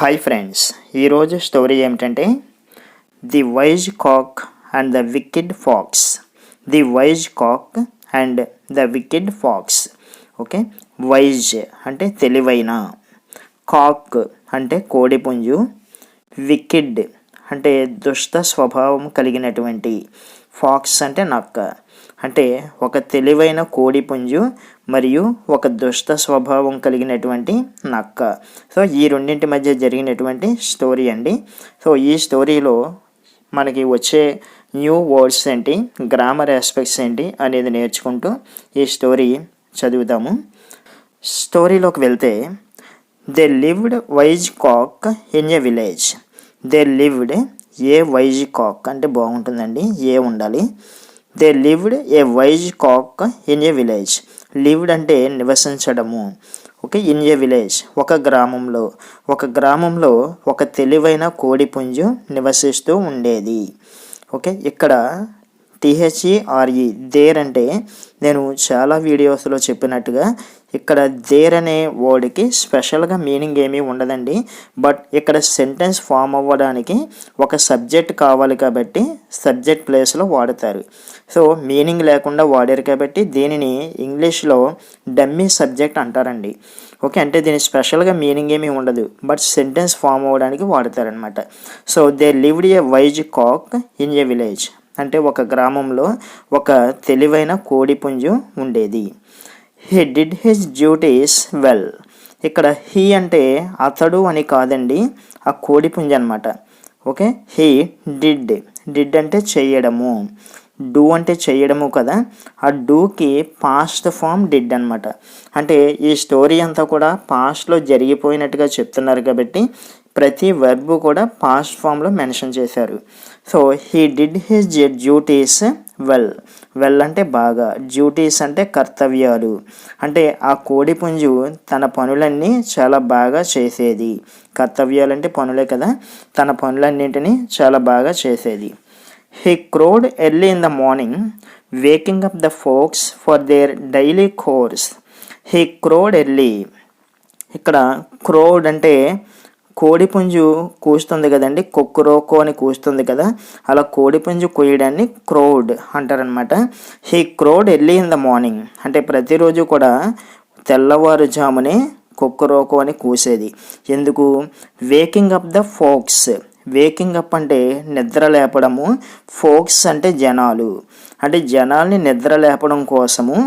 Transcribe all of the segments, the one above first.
Hi friends, ఈరోజు story ఏమిటంటే the wise cock and the wicked fox. The wise cock and the wicked fox. Okay, wise అంటే తెలివైన, కాక్ అంటే కోడిపుంజు, wicked అంటే దుష్ట స్వభావం కలిగినటువంటి, ఫాక్స్ అంటే నక్క. అంటే ఒక తెలివైన కోడిపుంజు మరియు ఒక దుష్ట స్వభావం కలిగినటువంటి నక్క. సో ఈ రెండింటి మధ్య జరిగినటువంటి స్టోరీ అండి. సో ఈ స్టోరీలో మనకి వచ్చే న్యూ వర్డ్స్ ఏంటి, గ్రామర్ ఆస్పెక్ట్స్ ఏంటి అనేది నేర్చుకుంటూ ఈ స్టోరీ చదువుతాము. స్టోరీలోకి వెళ్తే, they lived wise cock in a village. They lived a wise cock అంటే బాగుంటుందండి, ఏ ఉండాలి. They lived a wise cock in a village. Lived అంటే నివసించడము. ఓకే, ఇన్ ఏ విలేజ్ ఒక గ్రామంలో ఒక తెలివైన కోడిపుంజు నివసిస్తూ ఉండేది. ఓకే, ఇక్కడ THERE దేర్ అంటే నేను చాలా వీడియోస్లో చెప్పినట్టుగా ఇక్కడ దేర్ అనే వర్డ్కి స్పెషల్గా మీనింగ్ ఏమీ ఉండదండి. బట్ ఇక్కడ సెంటెన్స్ ఫామ్ అవ్వడానికి ఒక సబ్జెక్ట్ కావాలి కాబట్టి సబ్జెక్ట్ ప్లేస్లో వాడతారు. సో మీనింగ్ లేకుండా వాడారు కాబట్టి దీనిని ఇంగ్లీష్లో డమ్మీ సబ్జెక్ట్ అంటారండి. ఓకే, అంటే దీని స్పెషల్గా మీనింగ్ ఏమీ ఉండదు, బట్ సెంటెన్స్ ఫామ్ అవ్వడానికి వాడతారనమాట. So they lived a wise cock in a village అంటే ఒక గ్రామంలో ఒక తెలివైన కోడిపుంజు ఉండేది. He did his duties well. ఇక్కడ హీ అంటే అతడు అని కాదండి, ఆ కోడిపుంజు అనమాట. ఓకే, హీ డిడ్ అంటే చేయడము, డూ అంటే చేయడము కదా, ఆ డూకి పాస్ట్ ఫామ్ డిడ్ అనమాట. అంటే ఈ స్టోరీ అంతా కూడా పాస్ట్లో జరిగిపోయినట్టుగా చెప్తున్నారు కాబట్టి ప్రతి వర్బ్ కూడా పాస్ట్ ఫామ్లో మెన్షన్ చేశారు. So he did his duties well అంటే బాగా, డ్యూటీస్ అంటే కర్తవ్యాలు. అంటే ఆ కోడిపుంజు తన పనులన్నీ చాలా బాగా చేసేది. కర్తవ్యాలు అంటే పనులే కదా, తన పనులన్నింటినీ చాలా బాగా చేసేది. He crowed early in the morning, waking up the folks for their daily chores. He crowed early. ఇక్కడ crowed అంటే కోడిపుంజు కూస్తుంది కదండి, కొక్కురోకో అని కూస్తుంది కదా, అలా కోడిపుంజు కూయడాన్ని క్రౌడ్ అంటారనమాట. He crowed early in the morning అంటే ప్రతిరోజు కూడా తెల్లవారుజామునే కొక్కురోకో అని కూసేది. ఎందుకు? Waking up the folks. Waking up అంటే నిద్ర లేపడము, ఫోక్స్ అంటే జనాలు, అంటే జనాల్ని నిద్ర లేపడం కోసము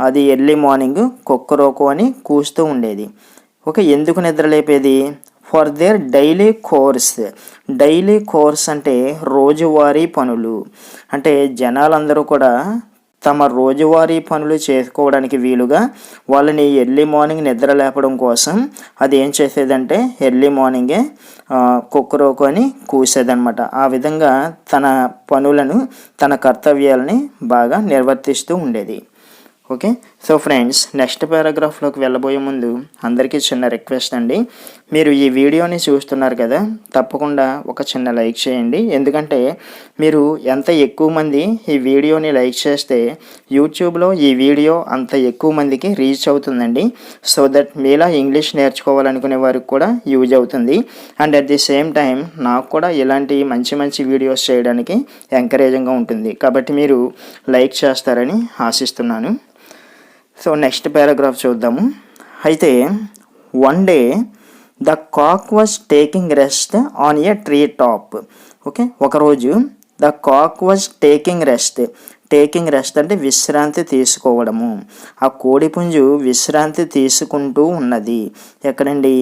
అది ఎర్లీ మార్నింగ్ కొక్కరోకో అని కూస్తూ ఉండేది. ఓకే, ఎందుకు నిద్ర లేపేది? For their daily chores. Daily chores అంటే రోజువారీ పనులు. అంటే జనాలందరూ కూడా తమ రోజువారీ పనులు చేసుకోవడానికి వీలుగా వాళ్ళని ఎర్లీ మార్నింగ్ నిద్ర లేపడం కోసం అది ఏం చేసేదంటే ఎర్లీ మార్నింగే కుక్కరోకు అని కూసేదనమాట. ఆ విధంగా తన పనులను, తన కర్తవ్యాలని బాగా నిర్వర్తిస్తూ ఉండేది. ఓకే, సో ఫ్రెండ్స్, నెక్స్ట్ పారాగ్రాఫ్లోకి వెళ్ళబోయే ముందు అందరికీ చిన్న రిక్వెస్ట్ అండి. మీరు ఈ వీడియోని చూస్తున్నారు కదా, తప్పకుండా ఒక చిన్న లైక్ చేయండి. ఎందుకంటే మీరు ఎంత ఎక్కువ మంది ఈ వీడియోని లైక్ చేస్తే యూట్యూబ్లో ఈ వీడియో అంత ఎక్కువ మందికి రీచ్ అవుతుందండి. సో దట్ మీలా ఇంగ్లీష్ నేర్చుకోవాలనుకునే వారికి కూడా యూజ్ అవుతుంది. And at the same time నాకు కూడా ఇలాంటి మంచి మంచి వీడియోస్ చేయడానికి ఎంకరేజింగ్గా ఉంటుంది. కాబట్టి మీరు లైక్ చేస్తారని ఆశిస్తున్నాను. సో నెక్స్ట్ పారాగ్రాఫ్ చూద్దాము. అయితే one day the cock was taking rest on a tree top. Okay, ఒకరోజు the cock was taking rest అంటే విశ్రాంతి తీసుకోవడము. ఆ కోడిపుంజు విశ్రాంతి తీసుకుంటూ ఉన్నది. ఎక్కడండి?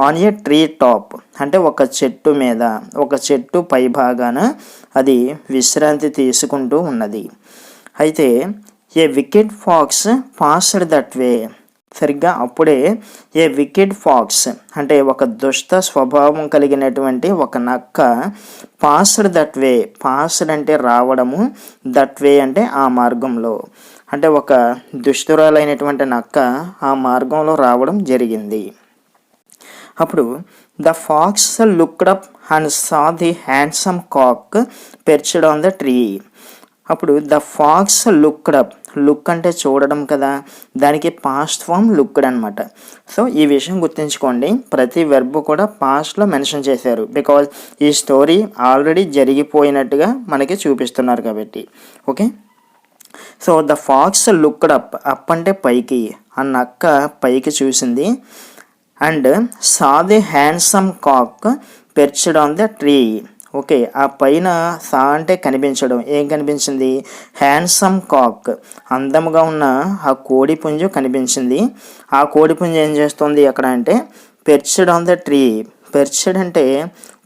ఆన్ ఏ ట్రీ టాప్ అంటే ఒక చెట్టు మీద, ఒక చెట్టు పై భాగాన అది విశ్రాంతి తీసుకుంటూ ఉన్నది. అయితే a wicked fox passed that way. సరిగ్గా అప్పుడే ఏ వికెడ్ ఫాక్స్ అంటే ఒక దుష్ట స్వభావం కలిగినటువంటి ఒక నక్క పాస్డ్ దట్ వే. పాస్డ్ అంటే రావడము, దట్ వే అంటే ఆ మార్గంలో, అంటే ఒక దుష్టురాలైనటువంటి నక్క ఆ మార్గంలో రావడం జరిగింది. అప్పుడు the fox looked up and saw the handsome cock perched on the tree. అప్పుడు the fox looked up, look అంటే చూడడం కదా, దానికి పాస్ట్ ఫామ్ లుక్డ్ అనమాట. సో ఈ విషయం గుర్తుంచుకోండి, ప్రతి వెర్బ్ కూడా పాస్ట్లో మెన్షన్ చేశారు, బికాజ్ ఈ స్టోరీ ఆల్రెడీ జరిగిపోయినట్టుగా మనకి చూపిస్తున్నారు కాబట్టి. Okay, so the fox looked up, up అంటే పైకి, ఆ నక్క పైకి చూసింది. And saw the handsome cock perched on the tree. Okay, ఆ పైన సా అంటే కనిపించడం, ఏం కనిపించింది? హ్యాండ్సమ్ కాక్, అందముగా ఉన్న ఆ కోడి పుంజు కనిపించింది. ఆ కోడి పుంజు ఏం చేస్తుంది అక్కడ అంటే పెర్చ్డ్ ఆన్ ద ట్రీ. పెర్చ్డ్ అంటే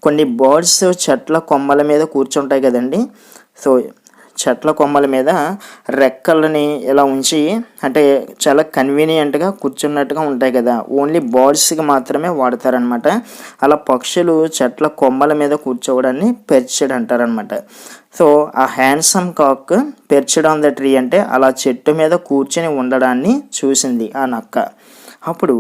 కొన్ని బర్డ్స్ చెట్ల కొమ్మల మీద కూర్చుంటాయి కదండి. సో చెట్ల కొమ్మల మీద రెక్కలని ఇలా ఉంచి, అంటే చాలా కన్వీనియంట్గా కూర్చున్నట్టుగా ఉంటాయి కదా, ఓన్లీ బర్డ్స్కి మాత్రమే వాడతారనమాట. అలా పక్షులు చెట్ల కొమ్మల మీద కూర్చోవడాన్ని పెర్చ్డ్ అంటారనమాట. సో ఆ handsome cock perched on the tree అంటే అలా చెట్టు మీద కూర్చొని ఉండడాన్ని చూసింది ఆ నక్క. అప్పుడు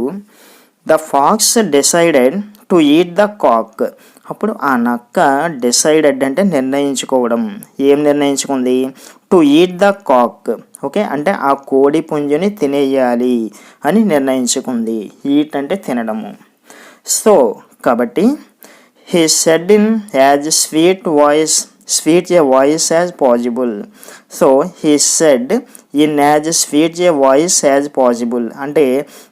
the fox decided to eat the cock. అప్పుడు ఆ నక్క డిసైడెడ్ అంటే నిర్ణయించుకోవడం, ఏం నిర్ణయించుకుంది? To eat the cock. Okay, అంటే ఆ కోడి పుంజుని తినేయాలి అని నిర్ణయించుకుంది. ఈట్ అంటే తినడము. సో కాబట్టి he said in as sweet A voice as possible. So he said in as sweet A voice as possible అంటే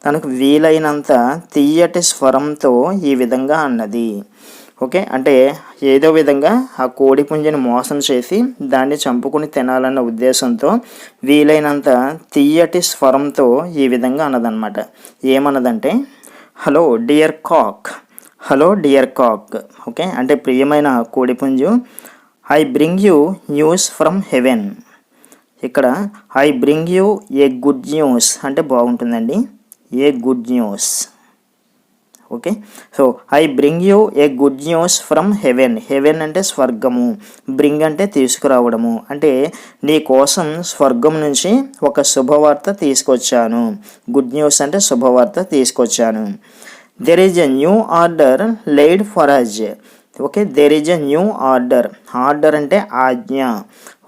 తనకు వీలైనంత తీయటి స్వరంతో ఈ విధంగా అన్నది. ఓకే, అంటే ఏదో విధంగా ఆ కోడి పుంజుని మోసం చేసి దాన్ని చంపుకుని తినాలన్న ఉద్దేశంతో వీలైనంత తీయటి స్వరంతో ఈ విధంగా అన్నదన్నమాట. ఏమన్నదంటే hello dear cock, hello dear cock. Okay, అంటే ప్రియమైన కోడి పుంజు, I bring you news from heaven. ఇక్కడ I bring you a good news అంటే బాగుంటుందండి, a good news. Okay, so I bring you a good news from heaven. Heaven అంటే స్వర్గము, bring అంటే తీసుకురావడము, అంటే నీ కోసం స్వర్గం నుంచి ఒక శుభవార్త తీసుకొచ్చాను. గుడ్ న్యూస్ అంటే శుభవార్త తీసుకొచ్చాను. There is a new order laid for us. Okay, there is a new order. Order అంటే ఆజ్ఞ.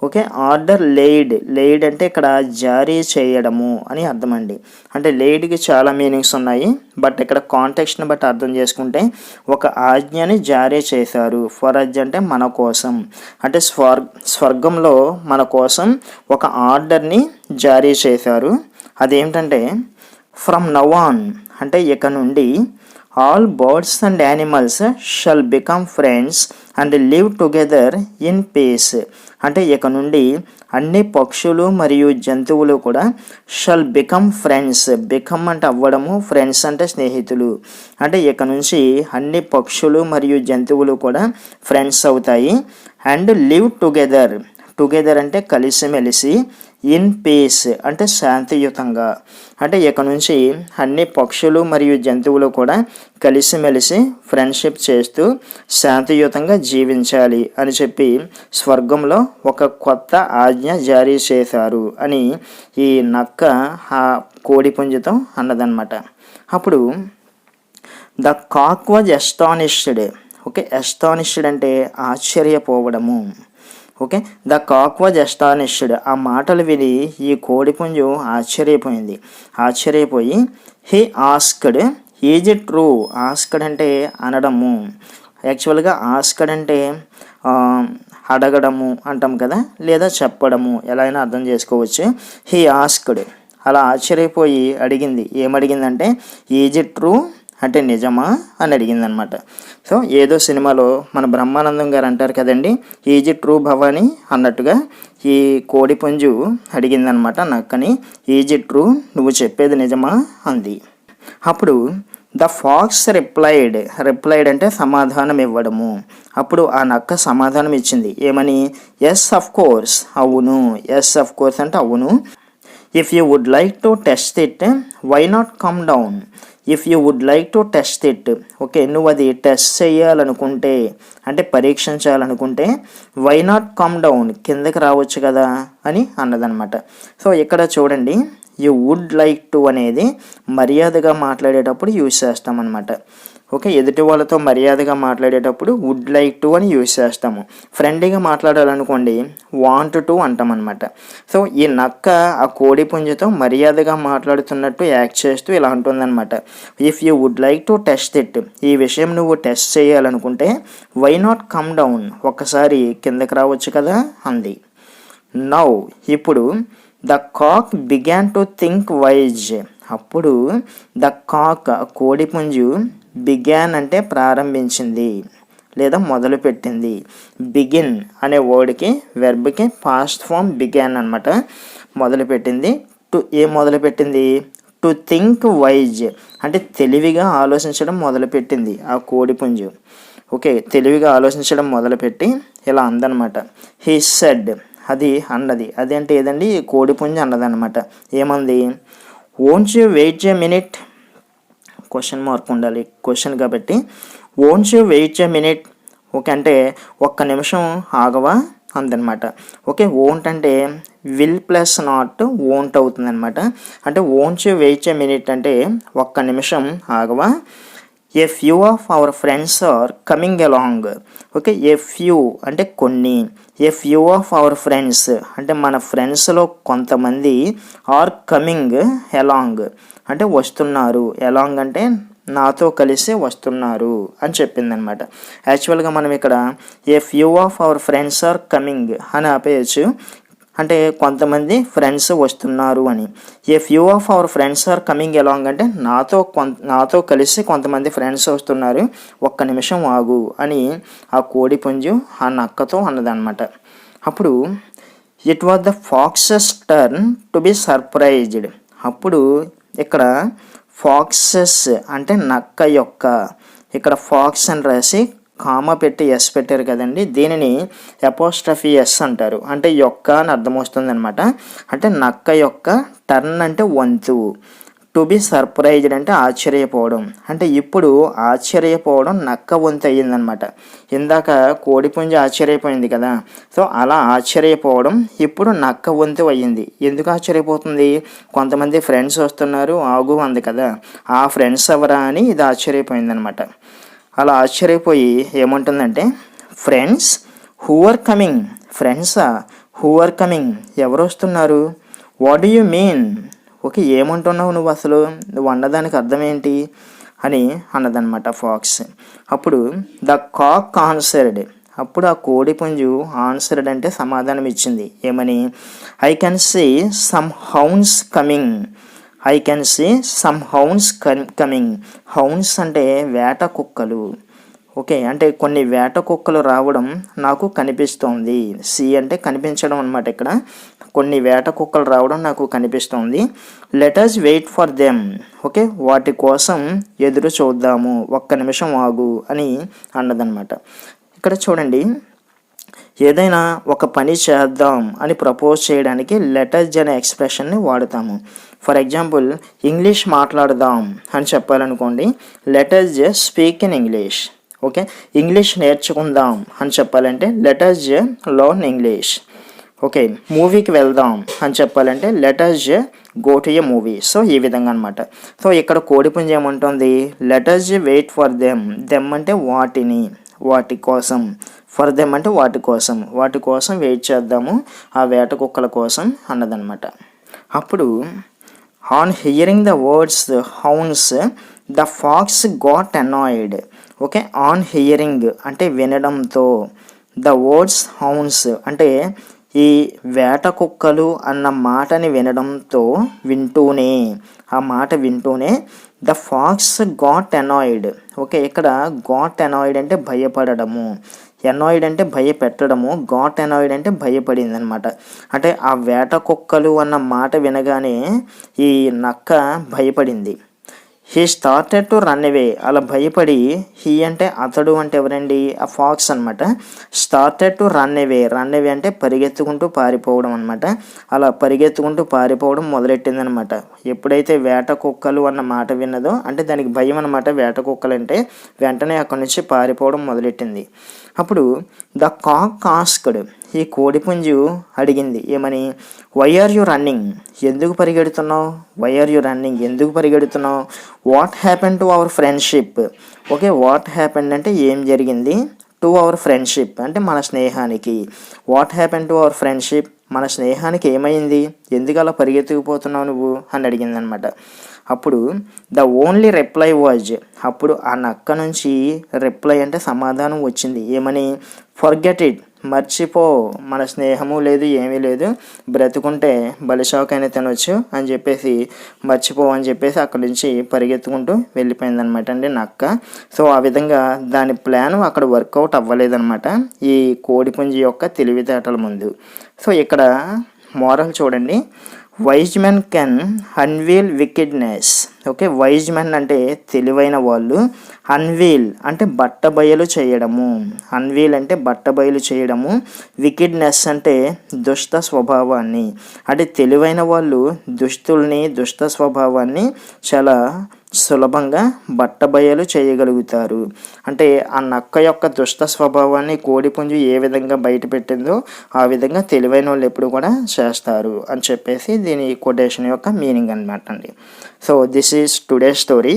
ఓకే, ఆర్డర్ లేడ్ అంటే ఇక్కడ జారీ చేయడము అని అర్థం అండి. అంటే లేడ్కి చాలా మీనింగ్స్ ఉన్నాయి, బట్ ఇక్కడ కాంటెక్స్ట్ని బట్టి అర్థం చేసుకుంటే ఒక ఆజ్ఞని జారీ చేశారు. ఫరజ్ అంటే మన కోసం, అంటే స్వర్గంలో మన కోసం ఒక ఆర్డర్ని జారీ చేశారు. అదేంటంటే ఫ్రమ్ నౌ ఆన్ అంటే ఇక నుండి all birds and animals shall become friends and live together in peace. అంటే ఇక నుండి అన్ని పక్షులు మరియు జంతువులు కూడా షల్ బికమ్ ఫ్రెండ్స్. బికమ్ అంటే అవ్వడము, ఫ్రెండ్స్ అంటే స్నేహితులు. అంటే ఇక నుంచి అన్ని పక్షులు మరియు జంతువులు కూడా ఫ్రెండ్స్ అవుతాయి. అండ్ లివ్ టుగెదర్, టుగెదర్ అంటే కలిసిమెలిసి, ఇన్ పీస్ అంటే శాంతియుతంగా. అంటే ఇక నుంచి అన్ని పక్షులు మరియు జంతువులు కూడా కలిసిమెలిసి ఫ్రెండ్షిప్ చేస్తూ శాంతియుతంగా జీవించాలి అని చెప్పి స్వర్గంలో ఒక కొత్త ఆజ్ఞ జారీ చేశారు అని ఈ నక్క ఆ కోడి పుంజుతో అన్నదన్నమాట. అప్పుడు the cock was astonished. Okay, astonished అంటే ఆశ్చర్యపోవడము. Okay, the cock was astonished. ఆ మాటలు విని ఈ కోడిపుంజు ఆశ్చర్యపోయి he asked is it true. Asked అంటే అనడము, యాక్చువల్గా ఆస్క్డ్ అంటే అడగడము అంటాం కదా, లేదా చెప్పడము, ఎలా అయినా అర్థం చేసుకోవచ్చు. హీ ఆస్క్డ్, అలా ఆశ్చర్యపోయి అడిగింది. ఏమడిగిందంటే ఈజ్ ఇట్ ట్రూ అంటే నిజమా అని అడిగిందనమాట. సో ఏదో సినిమాలో మన బ్రహ్మానందం గారు అంటారు కదండి, ఈజ్ ఇట్ ట్రూ భవాని అన్నట్టుగా ఈ కోడి పుంజు అడిగిందనమాట నక్కని, ఈజ్ ఇట్ ట్రూ, నువ్వు చెప్పేది నిజమా అంది. అప్పుడు ద ఫాక్స్ రిప్లైడ్ అంటే సమాధానం ఇవ్వడము. అప్పుడు ఆ నక్క సమాధానం ఇచ్చింది. ఏమని? ఎస్ అఫ్ కోర్స్, అవును. ఎస్ అఫ్ కోర్స్ అంటే అవును. If you would like to test it why not come down. If you would like to test it, okay, నువ్వు అది టెస్ట్ చేయాలనుకుంటే అంటే పరీక్షించాలనుకుంటే వై నాట్ కమ్ డౌన్, కిందకి రావచ్చు కదా అని అన్నదనమాట. సో ఇక్కడ చూడండి, యూ వుడ్ లైక్ టు అనేది మర్యాదగా మాట్లాడేటప్పుడు యూజ్ చేస్తామన్నమాట. ఓకే, ఎదుటి వాళ్ళతో మర్యాదగా మాట్లాడేటప్పుడు వుడ్ లైక్ టు అని యూజ్ చేస్తాము. ఫ్రెండ్లీగా మాట్లాడాలనుకోండి వాంట్ టు అంటాం అనమాట. సో ఈ నక్క ఆ కోడి పుంజుతో మర్యాదగా మాట్లాడుతున్నట్టు యాక్ట్ చేస్తూ ఇలా అంటుందన్నమాట. If you would like to test it, ఈ విషయం నువ్వు టెస్ట్ చేయాలనుకుంటే వై నాట్ కమ్ డౌన్, ఒక్కసారి కిందకి రావచ్చు కదా అంది. నౌ, ఇప్పుడు the cock began to think wise, అప్పుడు ద కాక్ కోడిపుంజు బిగాన్ అంటే ప్రారంభించింది లేదా మొదలుపెట్టింది. బిగిన్ అనే వర్డ్కి వెర్బ్కి పాస్ట్ ఫామ్ బిగాన్ అనమాట. మొదలుపెట్టింది. మొదలుపెట్టింది టు థింక్ వైజ్ అంటే తెలివిగా ఆలోచించడం మొదలుపెట్టింది ఆ కోడిపుంజు. ఓకే, తెలివిగా ఆలోచించడం మొదలుపెట్టి ఇలా అందనమాట. హీ సెడ్, అది అన్నది. అది అంటే ఏదండి, కోడిపుంజు అన్నదన్నమాట. ఏమంది? Won't you wait a minute, question mark ఉండాలి క్వశ్చన్ కాబట్టి. Won't you wait a minute, okay అంటే ఒక్క నిమిషం ఆగవా అందనమాట. ఓకే, వోంట్ అంటే విల్ ప్లస్ నాట్ వోంట్ అవుతుంది అనమాట. అంటే won't you wait a minute అంటే ఒక్క నిమిషం ఆగవా. A few of our friends are coming along. Okay, a few అంటే కొన్ని, a few of our friends అంటే మన ఫ్రెండ్స్లో కొంతమంది ఆర్ కమింగ్ అలాంగ్ అంటే వస్తున్నారు. అలాంగ్ అంటే నాతో కలిసి వస్తున్నారు అని చెప్పిందనమాట. యాక్చువల్గా మనం ఇక్కడ a few of our friends are coming అని ఆపేయచ్చు, అంటే కొంతమంది ఫ్రెండ్స్ వస్తున్నారు అని. A few of our friends are coming along అంటే నాతో కలిసి కొంతమంది ఫ్రెండ్స్ వస్తున్నారు, ఒక్క నిమిషం ఆగు అని ఆ కోడిపుంజు ఆ నక్కతో అన్నదన్నమాట. అప్పుడు it was the foxes turn to be surprised. అప్పుడు ఇక్కడ ఫాక్సెస్ అంటే నక్క యొక్క, ఇక్కడ ఫాక్స్ అని రాసి కామా పెట్టి ఎస్ పెట్టారు కదండి, దీనిని అపోస్ట్రఫీ ఎస్ అంటారు. అంటే యొక్క అని అర్థం వస్తుంది అనమాట. అంటే నక్క యొక్క టర్న్ అంటే వంతు, టు బి సర్ప్రైజ్డ్ అంటే ఆశ్చర్యపోవడం. అంటే ఇప్పుడు ఆశ్చర్యపోవడం నక్క వంతు అయ్యిందనమాట. ఇందాక కోడిపుంజు ఆశ్చర్యపోయింది కదా, సో అలా ఆశ్చర్యపోవడం ఇప్పుడు నక్క వంతు అయ్యింది. ఎందుకు ఆశ్చర్యపోతుంది? కొంతమంది ఫ్రెండ్స్ వస్తున్నారు ఆగు అంది కదా, ఆ ఫ్రెండ్స్ ఎవరా అని ఇది ఆశ్చర్యపోయిందనమాట. అలా ఆశ్చర్యపోయి ఏమంటుందంటే ఫ్రెండ్స్ హూ ఆర్ కమింగ్, ఫ్రెండ్సా హూ ఆర్ కమింగ్ ఎవరు వస్తున్నారు, what do you mean, okay ఏమంటున్నావు నువ్వు, అసలు నువ్వు అన్నదానికి అర్థం ఏంటి అని అన్నదన్నమాట ఫాక్స్. అప్పుడు ద కాక్ ఆన్సర్డ్, అప్పుడు ఆ కోడిపుంజు ఆన్సర్డ్ అంటే సమాధానం ఇచ్చింది. ఏమని? I can see some hounds coming, I can see some hounds coming. Hounds అంటే వేట కుక్కలు. ఓకే, అంటే కొన్ని వేట కుక్కలు రావడం నాకు కనిపిస్తోంది. సి అంటే కనిపించడం అనమాట. ఇక్కడ కొన్ని వేట కుక్కలు రావడం నాకు కనిపిస్తోంది. Let us wait for them, okay వాటి కోసం ఎదురు చూద్దాము, ఒక్క నిమిషం ఆగు అని అన్నదన్నమాట. ఇక్కడ చూడండి, ఏదైనా ఒక పని చేద్దాం అని ప్రపోజ్ చేయడానికి లెటర్స్ అనే ఎక్స్ప్రెషన్ని వాడుతాము. ఫర్ ఎగ్జాంపుల్ ఇంగ్లీష్ మాట్లాడదాం అని చెప్పాలనుకోండి, let us speak in English. Okay, English నేర్చుకుందాం అని చెప్పాలంటే లెటర్స్ లర్న్ ఇంగ్లీష్. ఓకే, మూవీకి వెళ్దాం అని చెప్పాలంటే let's go to a movie. So ఈ విధంగా అనమాట. సో ఇక్కడ కోడిపుంజు ఏమంటుంది, let's wait for them, them అంటే వాటిని, వాటి కోసం, ఫర్ దెమ్ అంటే వాటి కోసం, వాటి కోసం వెయిట్ చేద్దాము, ఆ వేట కుక్కల కోసం అన్నదన్నమాట. అప్పుడు on hearing the words hounds the pox got annoyed. Okay, on hearing అంటే వినడంతో, ద వర్డ్స్ హౌన్స్ అంటే ఈ వేట కుక్కలు అన్న మాటని వినడంతో, వింటూనే, ఆ మాట వింటూనే the pox got annoyed. Okay, ఇక్కడ గాట్ అనాయిడ్ అంటే భయపడము, అనాయిడ్ అంటే భయపెట్టడము, గాట్ అనాయిడ్ అంటే భయపడింది అనమాట. అంటే ఆ వేట కుక్కలు అన్న మాట వినగానే ఈ నక్క భయపడింది. He started to run away, అలా భయపడి, హీ అంటే అతడు అంటే ఎవరండి, ఆ ఫాక్స్ అనమాట. Started to run away, run away అంటే పరిగెత్తుకుంటూ పారిపోవడం అనమాట. అలా పరిగెత్తుకుంటూ పారిపోవడం మొదలెట్టింది అనమాట. ఎప్పుడైతే వేట కుక్కలు అన్న మాట విన్నదో, అంటే దానికి భయం అనమాట వేట కుక్కలు అంటే, వెంటనే అక్కడి నుంచి పారిపోవడం మొదలెట్టింది. అప్పుడు ద కాక్ ఆస్క్డ్, ఈ కోడిపుంజు అడిగింది ఏమని, వై ఆర్ యు రన్నింగ్, ఎందుకు పరిగెడుతున్నావు, వై ఆర్ యు రన్నింగ్, ఎందుకు పరిగెడుతున్నావు, what happen to our friendship. Okay, what happen అంటే ఏం జరిగింది, టు అవర్ ఫ్రెండ్షిప్ అంటే మన స్నేహానికి, what happen to our friendship మన స్నేహానికి ఏమైంది, ఎందుకు అలా పరిగెత్తుకుపోతున్నావు నువ్వు అని అడిగింది అనమాట. అప్పుడు ద ఓన్లీ రిప్లై వాజ్, అప్పుడు ఆ నక్క నుంచి రిప్లై అంటే సమాధానం వచ్చింది ఏమని, ఫర్గెట్ ఇట్, మర్చిపో, మన స్నేహము లేదు ఏమీ లేదు, బ్రతుకుంటే బలిషాకైనా తినొచ్చు అని చెప్పేసి మర్చిపో అని చెప్పేసి అక్కడి నుంచి పరిగెత్తుకుంటూ వెళ్ళిపోయింది అనమాట అండి నక్క. సో ఆ విధంగా దాని ప్లాన్ అక్కడ వర్కౌట్ అవ్వలేదన్నమాట ఈ కోడిపుంజి యొక్క తెలివితేటల ముందు. సో ఇక్కడ మోరల్ చూడండి, wise men can unveil wickedness. Okay, wise men అంటే తెలివైన వాళ్ళు, అన్వీల్ అంటే బట్టబయలు చేయడము, అన్వీల్ అంటే బట్టబయలు చేయడము, వికెడ్నెస్ అంటే దుష్ట స్వభావాన్ని, అంటే తెలివైన వాళ్ళు దుష్టుల్ని దుష్ట స్వభావాన్ని చాలా సులభంగా బట్టబయలు చేయగలుగుతారు. అంటే ఆ నక్క యొక్క దుష్ట స్వభావాన్ని కోడిపుంజు ఏ విధంగా బయట పెట్టిందో ఆ విధంగా తెలివైన వాళ్ళు ఎప్పుడు కూడా చేస్తారు అని చెప్పేసి దీని కొటేషన్ యొక్క మీనింగ్ అనమాట అండి. So this is today story.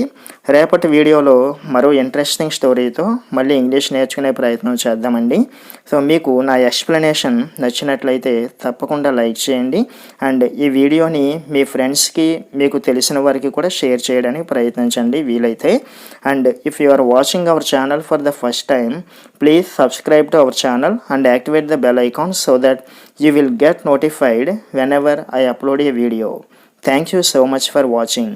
రేపటి వీడియోలో మరో ఇంట్రెస్టింగ్ స్టోరీతో మళ్ళీ ఇంగ్లీష్ నేర్చుకునే ప్రయత్నం చేద్దామండి. సో మీకు నా ఎక్స్ప్లెనేషన్ నచ్చినట్లయితే తప్పకుండా లైక్ చేయండి అండ్ ఈ వీడియోని మీ ఫ్రెండ్స్కి మీకు తెలిసిన వారికి కూడా షేర్ చేయడానికి ప్రయత్నించండి వీలైతే. And if you are watching our channel for the first time, please subscribe to our channel and activate the bell icon so that you will get notified whenever I upload a video. Thank you so much for watching.